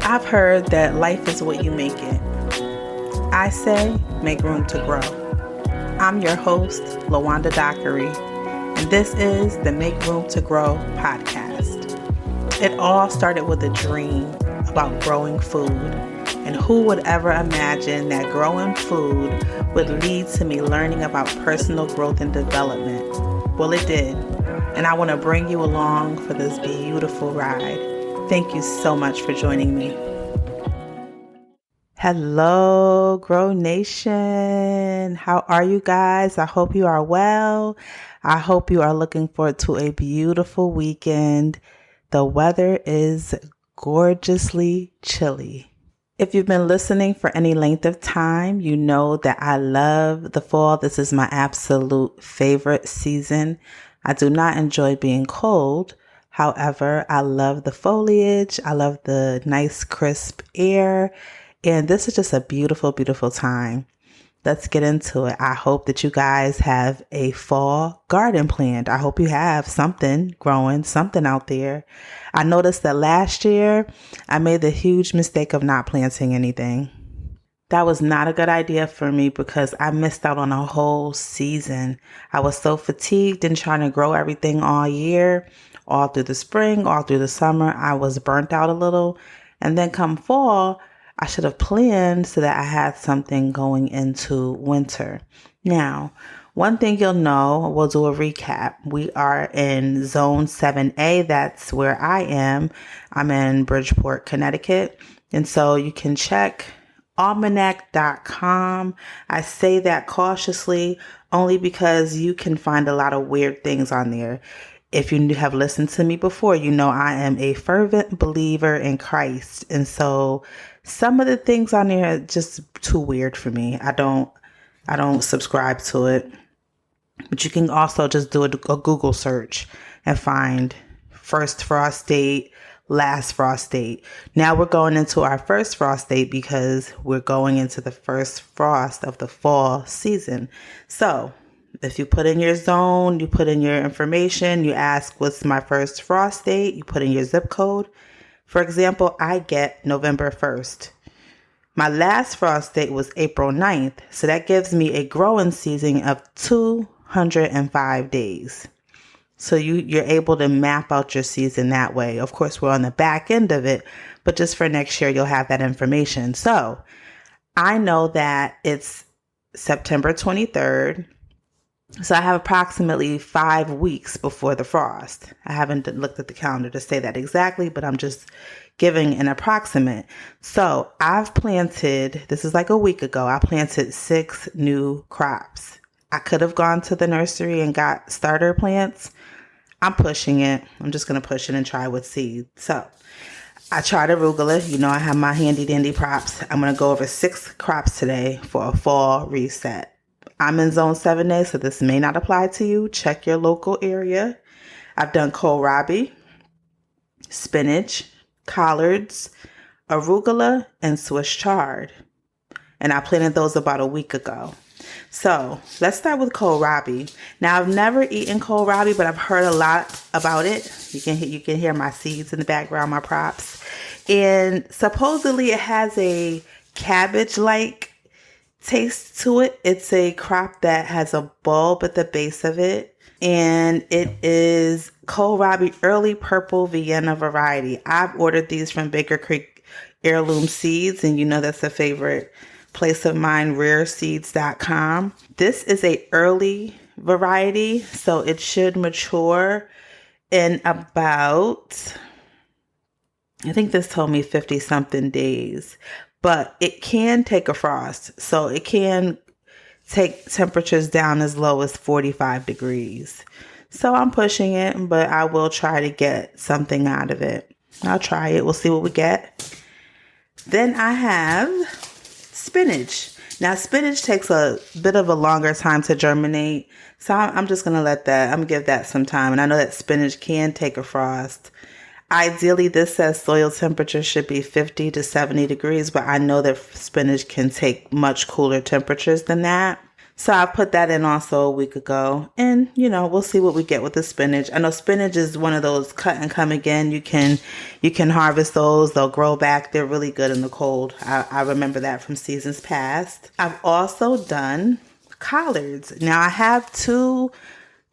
I've heard that life is what you make it. I say make room to grow. I'm your host, LaWanda Dockery, and this is the Make Room to Grow podcast. It all started with a dream about growing food, and who would ever imagine that growing food would lead to me learning about personal growth and development? Well, it did, and I want to bring you along for this beautiful ride. Thank you so much for joining me. Hello, Grow Nation. How are you guys? I hope you are well. I hope you are looking forward to a beautiful weekend. The weather is gorgeously chilly. If you've been listening for any length of time, you know that I love the fall. This is my absolute favorite season. I do not enjoy being cold. However, I love the foliage. I love the nice crisp air. And this is just a beautiful, beautiful time. Let's get into it. I hope that you guys have a fall garden planned. I hope you have something growing, something out there. I noticed that last year I made the huge mistake of not planting anything. That was not a good idea for me because I missed out on a whole season. I was so fatigued in trying to grow everything all year, all through the spring, all through the summer. I was burnt out a little. And then come fall, I should have planned so that I had something going into winter. Now, one thing you'll know, we'll do a recap. We are in Zone 7A. That's where I am. I'm in Bridgeport, Connecticut. And so you can check almanac.com. I say that cautiously only because you can find a lot of weird things on there. If you have listened to me before, you know I am a fervent believer in Christ. And so some of the things on there are just too weird for me. I don't subscribe to it. But you can also just do a Google search and find first frost date, last frost date. Now we're going into our first frost date because we're going into the first frost of the fall season. So if you put in your zone, you put in your information, you ask what's my first frost date, you put in your zip code. For example, I get November 1st. My last frost date was April 9th, so that gives me a growing season of 205 days. So you're able to map out your season that way. Of course, we're on the back end of it, but just for next year, you'll have that information. So I know that it's September 23rd. So I have approximately 5 weeks before the frost. I haven't looked at the calendar to say that exactly, but I'm just giving an approximate. So I've planted, this is like a week ago, I planted 6 new crops. I could have gone to the nursery and got starter plants. I'm pushing it. I'm just going to push it and try with seed. So I tried arugula. You know, I have my handy dandy props. I'm going to go over 6 crops today for a fall reset. I'm in Zone 7A, so this may not apply to you. Check your local area. I've done kohlrabi, spinach, collards, arugula, and Swiss chard. And I planted those about a week ago. So let's start with kohlrabi. Now, I've never eaten kohlrabi, but I've heard a lot about it. You can hear my seeds in the background, my props. And supposedly it has a cabbage-like taste to it. It's a crop that has a bulb at the base of it, and it is Kohlrabi early purple Vienna variety. I've ordered these from Baker Creek Heirloom Seeds, and you know that's a favorite place of mine, rareseeds.com. This is a early variety, so it should mature in about, I think this told me 50 something days. But it can take a frost, so it can take temperatures down as low as 45 degrees. So I'm pushing it, but I will try to get something out of it. I'll try it. We'll see what we get. Then I have spinach. Now, spinach takes a bit of a longer time to germinate, so I'm just going to I'm going to give that some time. And I know that spinach can take a frost. Ideally, this says soil temperature should be 50 to 70 degrees, but I know that spinach can take much cooler temperatures than that. So I put that in also a week ago, and we'll see what we get with the spinach. I know spinach is one of those cut and come again. You can harvest those. They'll grow back. They're really good in the cold. I remember that from seasons past. I've also done collards. Now I have two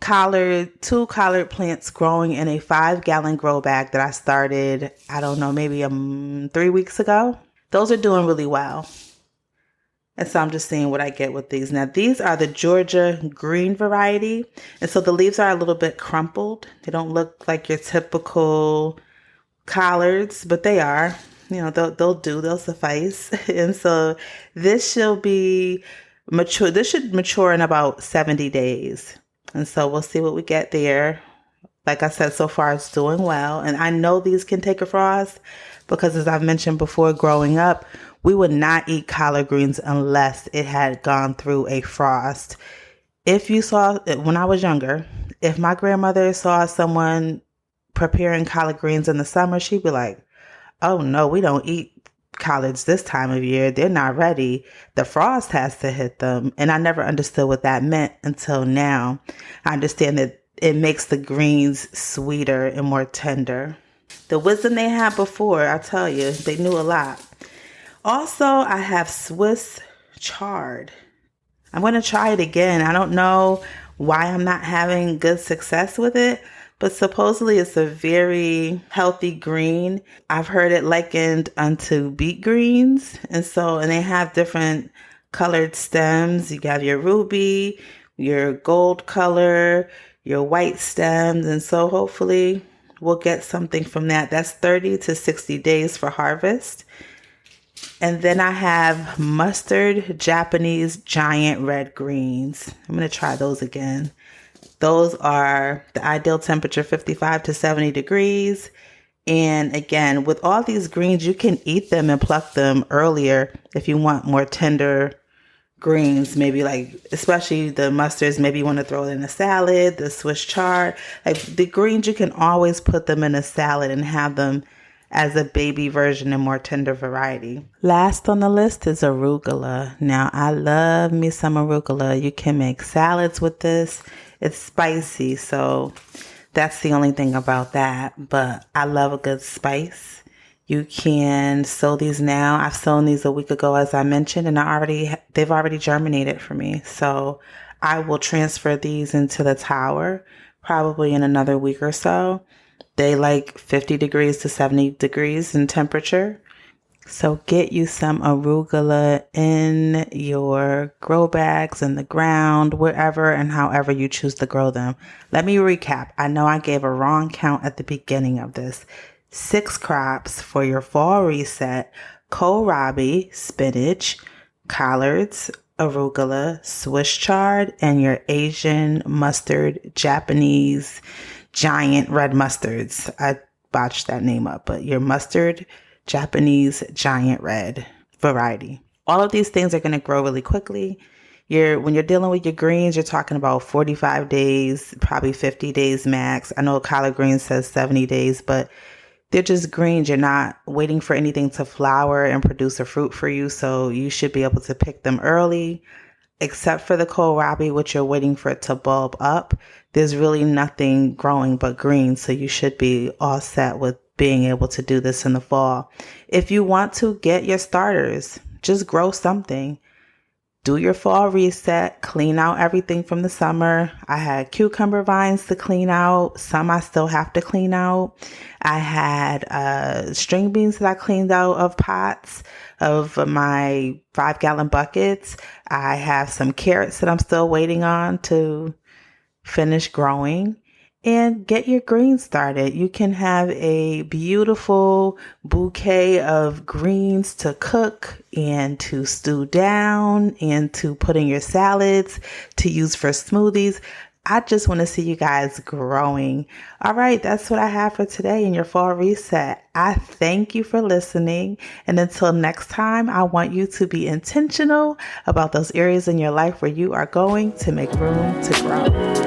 collard plants growing in a 5-gallon grow bag that I started, I don't know, maybe 3 weeks ago. Those are doing really well. And so I'm just seeing what I get with these. Now, these are the Georgia green variety. And so the leaves are a little bit crumpled. They don't look like your typical collards, but they are. They'll suffice. And so this should be mature. This should mature in about 70 days. And so we'll see what we get there. Like I said, so far it's doing well. And I know these can take a frost because, as I've mentioned before, growing up, we would not eat collard greens unless it had gone through a frost. If you saw, when I was younger, if my grandmother saw someone preparing collard greens in the summer, she'd be like, oh no, we don't eat collards this time of year. They're not ready. The frost has to hit them. And I never understood what that meant until now. I understand that it makes the greens sweeter and more tender. The wisdom they had before, I tell you, they knew a lot. Also, I have Swiss Chard. I'm going to try it again. I don't know why I'm not having good success with it, but supposedly it's a very healthy green. I've heard it likened unto beet greens. And they have different colored stems. You have your ruby, your gold color, your white stems. And so hopefully we'll get something from that. That's 30 to 60 days for harvest. And then I have mustard Japanese giant red greens. I'm going to try those again. Those are the ideal temperature, 55 to 70 degrees. And again, with all these greens, you can eat them and pluck them earlier if you want more tender greens. Maybe especially the mustards, maybe you want to throw it in a salad, the Swiss chard. Like the greens, you can always put them in a salad and have them as a baby version and more tender variety. Last on the list is arugula. Now, I love me some arugula. You can make salads with this. It's spicy, so that's the only thing about that. But I love a good spice. You can sow these now. I've sown these a week ago, as I mentioned, and they've already germinated for me. So I will transfer these into the tower probably in another week or so. They like 50 degrees to 70 degrees in temperature. So get you some arugula in your grow bags, in the ground, wherever and however you choose to grow them. Let me recap. I know I gave a wrong count at the beginning of this. 6 crops for your fall reset: kohlrabi, spinach, collards, arugula, Swiss chard, and your Asian mustard, Japanese giant red mustards. I botched that name up, but your mustard, Japanese giant red variety. All of these things are going to grow really quickly. When you're dealing with your greens, you're talking about 45 days, probably 50 days max. I know collard greens says 70 days, but they're just greens. You're not waiting for anything to flower and produce a fruit for you. So you should be able to pick them early. Except for the kohlrabi, which you're waiting for it to bulb up. There's really nothing growing but green, so you should be all set with being able to do this in the fall. If you want to get your starters, just grow something. Do your fall reset, clean out everything from the summer. I had cucumber vines to clean out. Some I still have to clean out. I had string beans that I cleaned out of pots of my 5-gallon buckets. I have some carrots that I'm still waiting on to finish growing. And get your greens started. You can have a beautiful bouquet of greens to cook and to stew down and to put in your salads, to use for smoothies. I just want to see you guys growing. All right, that's what I have for today in your fall reset. I thank you for listening. And until next time, I want you to be intentional about those areas in your life where you are going to make room to grow.